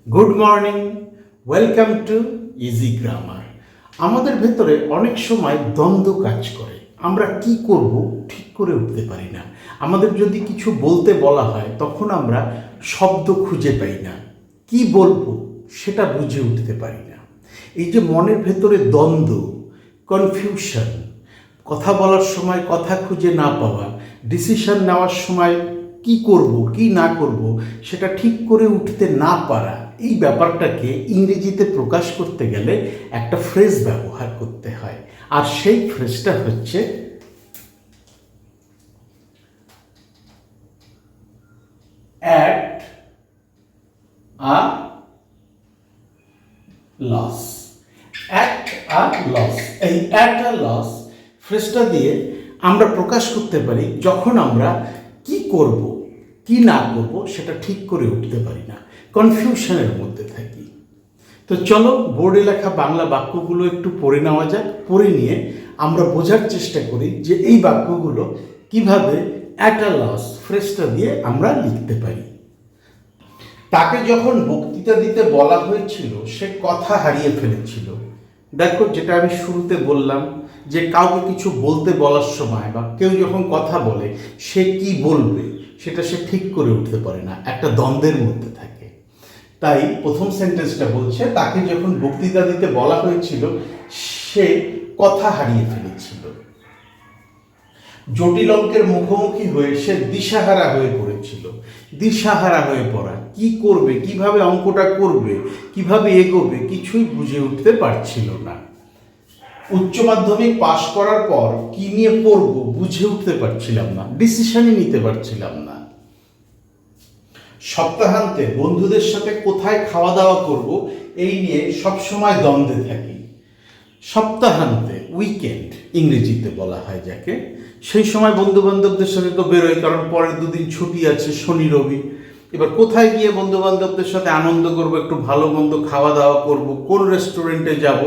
Good morning, welcome to easy grammar. আমাদের ভেতরে অনেক সময় দ্বন্দ্ব কাজ করে। আমরা কি করব ঠিক করে উঠতে পারি না। আমাদের যদি কিছু বলতে বলা হয় তখন আমরা শব্দ খুঁজে পাই না, কি বলবো সেটা বুঝে উঠতে পারি না। এই যে মনের ভেতরে দ্বন্দ্ব, কনফিউশন, কথা বলার সময় কথা খুঁজে না পাওয়া, ডিসিশন নেওয়ার সময় কি করব কি না করব সেটা ঠিক করে উঠতে না পারা, এই ব্যাপারটাকে ইংরেজিতে প্রকাশ করতে গেলে একটা ফ্রেজ ব্যবহার করতে হয়। আর সেই ফ্রেজটা হচ্ছে at a loss. At a loss, এই অ্যাট আ লস ফ্রেজটা দিয়ে আমরা প্রকাশ করতে পারি যখন আমরা কি করব কি না করব সেটা ঠিক করে উঠতে পারি না, কনফিউশনের মধ্যে থাকি। তো চলো বোর্ডে লেখা বাংলা বাক্যগুলো একটু পড়ে নেওয়া যাক। পড়ে নিয়ে আমরা বোঝার চেষ্টা করি যে এই বাক্যগুলো কিভাবে অ্যাট আ লস ফ্রেজটা দিয়ে আমরা লিখতে পারি। তাকে যখন বক্তৃতা দিতে বলা হয়েছিল সে কথা হারিয়ে ফেলেছিল। দেখো, যেটা আমি শুরুতে বললাম যে কাউকে কিছু বলতে বলার সময় বা কেউ যখন কথা বলে সে কি বলবে সেটা সে ঠিক করে উঠতে পারে না, একটা দ্বন্দ্বের মধ্যে থাকে। তাই প্রথম সেন্টেন্সটা বলছে তাকে যখন বক্তৃতা দিতে বলা হয়েছিল সে কথা হারিয়ে ফেলেছিল। জটিল অঙ্কের মুখোমুখি হয়ে সে দিশাহারা হয়ে পড়েছিল। দিশাহারা হয়ে পড়া, কি করবে, কিভাবে অঙ্কটা করবে, কিভাবে এগোবে কিছুই বুঝে উঠতে পারছিল না। উচ্চ মাধ্যমিক পাশ করার পর কি নিয়ে পড়বো বুঝে উঠতে পারছিলাম না, ডিসিশনই নিতে পারছিলাম না। সপ্তাহান্তে বন্ধুদের সাথে কোথায় খাওয়া দাওয়া করব এই নিয়ে সবসময় দ্বন্দ্বে থাকি। সপ্তাহান্তে, উইকেন্ড ইংরেজিতে বলা হয় যাকে, সেই সময় বন্ধু বান্ধবদের সাথে তো বেরোয়, কারণ পরের দুদিন ছুটি আছে, শনি রবি। এবার কোথায় গিয়ে বন্ধু বান্ধবদের সাথে আনন্দ করব, একটু ভালো মন্দ খাওয়া দাওয়া করব, কোন রেস্টুরেন্টে যাব,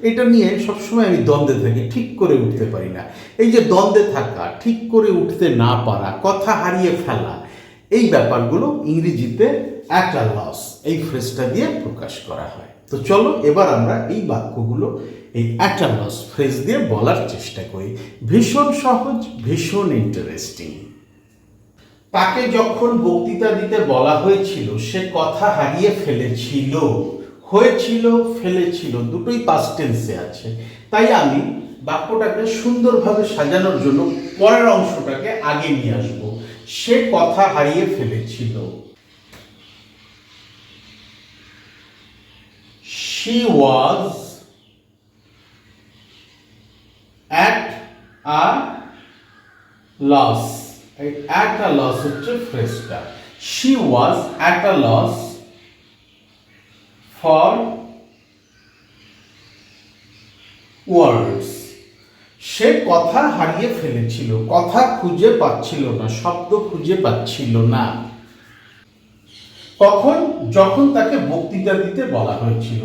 এটা নিয়ে সবসময় আমি দ্বন্দ্বে থাকি, ঠিক করে উঠতে পারি না। এই যে দ্বন্দ্বে থাকা, ঠিক করে উঠতে না পারা, কথা হারিয়ে ফেলা, এই ব্যাপারগুলো ইংরেজিতে অ্যাট আ লস এই ফ্রেজটা দিয়ে প্রকাশ করা হয়। তো চলো এবার আমরা এই বাক্যগুলো এই অ্যাট আ লস ফ্রেজ দিয়ে বলার চেষ্টা করি। ভীষণ সহজ, ভীষণ ইন্টারেস্টিং। তাকে যখন বক্তৃতা দিতে বলা হয়েছিল সে কথা হারিয়ে ফেলেছিল। হয়েছিল, ফেলেছিল দুটোই পাস্ট টেন্সে আছে। তাই আমি বাক্যটাকে সুন্দরভাবে সাজানোর জন্য পরের অংশটাকে আগে নিয়ে আসব। সে কথা হারিয়ে ফেলেছিল। She was at a loss. At a loss হচ্ছে ফ্রেজটা। She was at a loss for words. সে কথা হারিয়ে ফেলেছিল, কথা খুঁজে পাচ্ছিল না, শব্দ খুঁজে পাচ্ছিল না। কখন? যখন তাকে বক্তৃতা দিতে বলা হয়েছিল।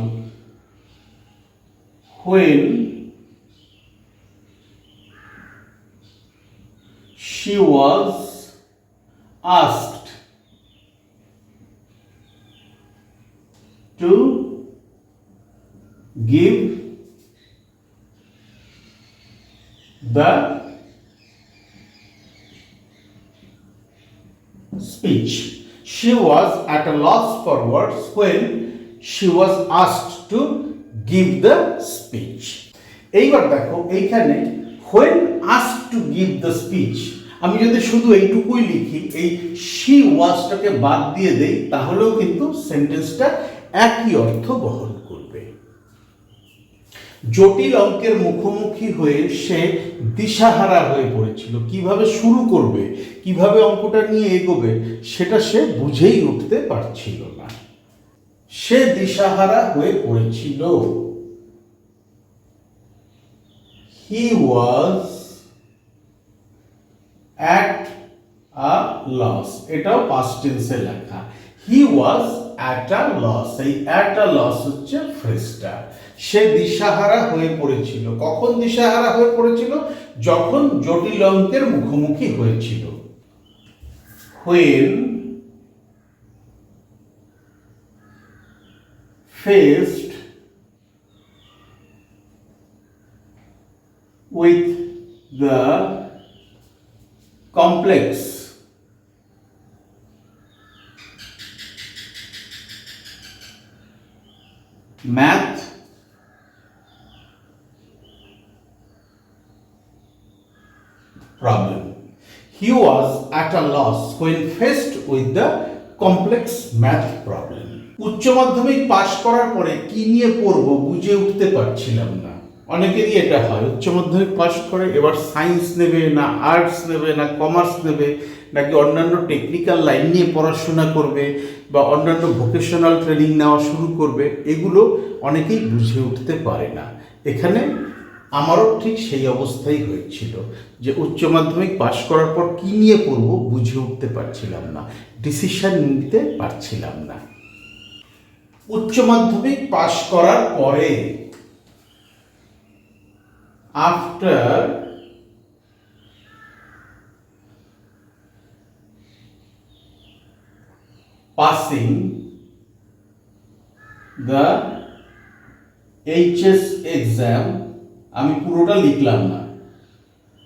When she was asked to give the speech. She was at a loss for words when she was asked to give the speech. এইবার দেখো এইখানে when asked to give the speech, আমি যদি শুধু এইটুকুই লিখি, এই she wasটাকে বাদ দিয়ে দেই, তাহলেও কিন্তু সেন্টেন্সটা একই অর্থ বহন করবে। জটিল অঙ্কের মুখোমুখি হয়ে সে দিশাহারা হয়ে পড়েছিল। কিভাবে শুরু করবে, কিভাবে অঙ্কটা নিয়ে এগোবে সেটা সে বুঝেই উঠতে পারছিল না। সে দিশাহারা হয়ে পড়েছিল। He was at a loss, এটাও পাস্ট টেন্সে লেখা। He was at a loss, এই at a loss হচ্ছে ফ্রেজটা। সে দিশাহারা হয়ে পড়েছিল। কখন দিশাহারা হয়ে পড়েছিল? যখন জটিল অঙ্কের মুখোমুখি হয়েছিল। When faced with the complex math problem. He was at a loss when faced with the complex math problem. উচ্চ মাধ্যমিক পাশ করার পরে কি নিয়ে পড়বো বুঝে উঠতে পারছিলাম না। অনেকেরই এটা হয়, উচ্চ মাধ্যমিক পাশ করে এবার সায়েন্স নেবে না আর্টস নেবে না কমার্স নেবে নাকি অন্যান্য টেকনিক্যাল লাইন নিয়ে পড়াশোনা করবে বা অন্যান্য ভোকেশনাল ট্রেনিং নেওয়া শুরু করবে, এগুলো অনেকেই বুঝে উঠতে পারে না। এখানে আমারও ঠিক সেই অবস্থাই হয়েছিল যে উচ্চ মাধ্যমিক পাশ করার পর কি নিয়ে পড়বো বুঝে উঠতে পারছিলাম না, ডিসিশন নিতে পারছিলাম না। উচ্চ মাধ্যমিক পাশ করার পরে after passing the HS exam, আমি পুরোটা লিখলাম না,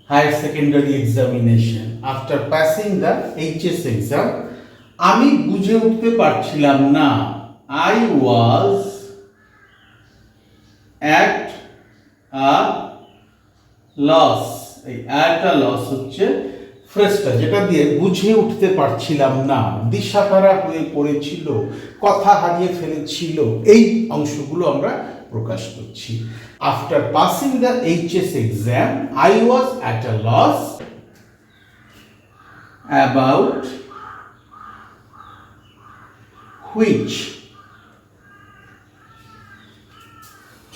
higher secondary examination, after passing the HS exam, আমি বুঝে উঠতে পারছিলাম না। I was at a loss, এই অ্যাট আ লস হচ্ছে ফ্রেজটা যেটা দিয়ে বুঝে উঠতে পারছিলাম না, দিশাহারা হয়ে পড়েছিল, কথা হারিয়ে ফেলেছিল, এই অংশগুলো আমরা প্রকাশ করছি। After passing the HS exam I was at a loss about which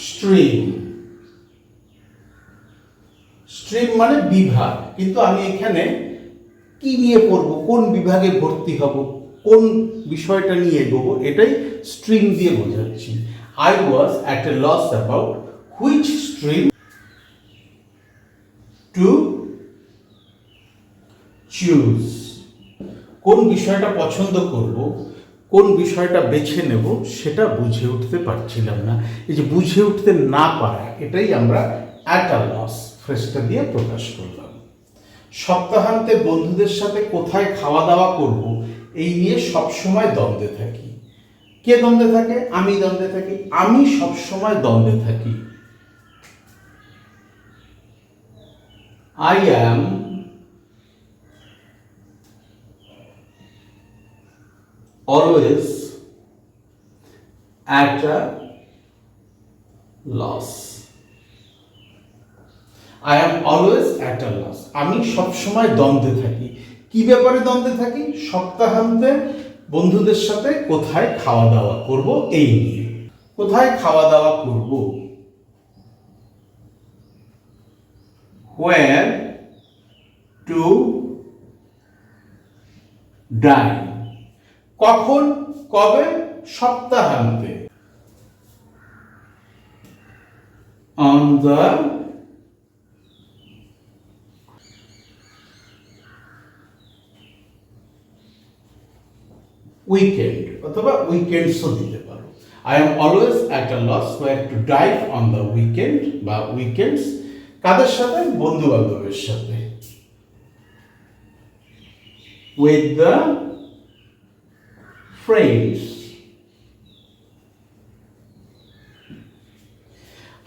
stream, stream মানে বিভাগ, কিন্তু আমি এখানে কি নিয়ে পড়বো, কোন বিভাগে ভর্তি হব, কোন বিষয়টা নিয়ে এগোবো, এটাই স্ট্রিম দিয়ে বোঝাচ্ছি। I was at a loss about which stream to choose, কোন বিষয়টা পছন্দ করব, কোন বিষয়টা বেছে নেব সেটা বুঝে উঠতে পারছিলাম না। এই যে বুঝে উঠতে না পারা, এটাই আমরা at a loss ফ্রেজটা দিয়ে প্রকাশ করলাম। সপ্তাহান্তে বন্ধুদের সাথে কোথায় খাওয়া দাওয়া করব, এই নিয়ে সবসময় দ্বন্দ্বে থাকি। কে দ্বন্দ্বে থাকে? আমি দ্বন্দ্বে থাকি। আমি সবসময় দ্বন্দ্বে থাকি। I am always at a loss. I am always at a loss. আমি সবসময় দ্বন্দ্বে থাকি। কি ব্যাপারে দ্বন্দ্বে থাকি? সপ্তাহান্তে বন্ধুদের সাথে কোথায় খাওয়া দাওয়া করব এই নিয়ে। কোথায় খাওয়া দাওয়া করব, where to dine, কখন কবে, সপ্তাহান্তে, on the weekend অথবা উইকেন্ডসও দিতে পারো। I am always at a loss where to dine on the weekend বা উইকেন্ডস। কাদের সাথে? বন্ধু বান্ধবের সাথে। With the friends.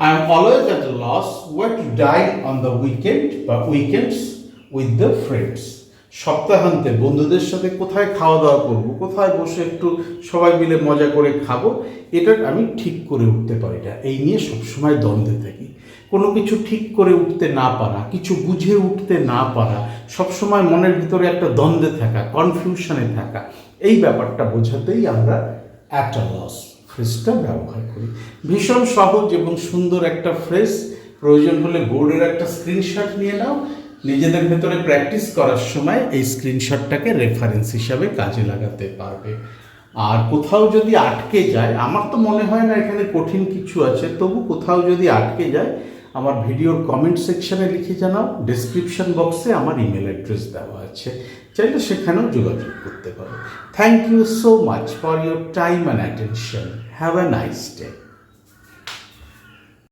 I am always at a loss where to dine on the weekend বা weekends with the friends. সপ্তাহান্তে বন্ধুদের সাথে কোথায় খাওয়া দাওয়া করব, কোথায় বসে একটু সবাই মিলে মজা করে খাবো, এটা আমি ঠিক করে উঠতে পারি না। এই নিয়ে সবসময় দ্বন্দ্বে থাকি। কোনো কিছু ঠিক করে উঠতে না পারা, কিছু বুঝে উঠতে না পারা, সবসময় মনের ভিতরে একটা দ্বন্দ্বে থাকা, কনফিউশনে থাকা, এই ব্যাপারটা বোঝাতেই আমরা অ্যাট আ লস ফ্রেজটা ব্যবহার করি। ভীষণ সহজ এবং সুন্দর একটা ফ্রেজ। প্রয়োজন হলে বোর্ডের একটা স্ক্রিনশট নিয়ে নাও, নিজেদের ভেতরে প্র্যাকটিস করার সময় এই স্ক্রিনশটটাকে রেফারেন্স হিসাবে কাজে লাগাতে পারবে। আর কোথাও যদি আটকে যায়, আমার তো মনে হয় না এখানে কঠিন কিছু আছে, তবু কোথাও যদি আটকে যায় আমার ভিডিওর কমেন্ট সেকশনে লিখে জানাও। ডেসক্রিপশন বক্সে আমার ইমেল অ্যাড্রেস দেওয়া আছে। চাইলে সেখানেও যোগাযোগ করতে পারো। Thank you so much for your time and attention. Have a nice day.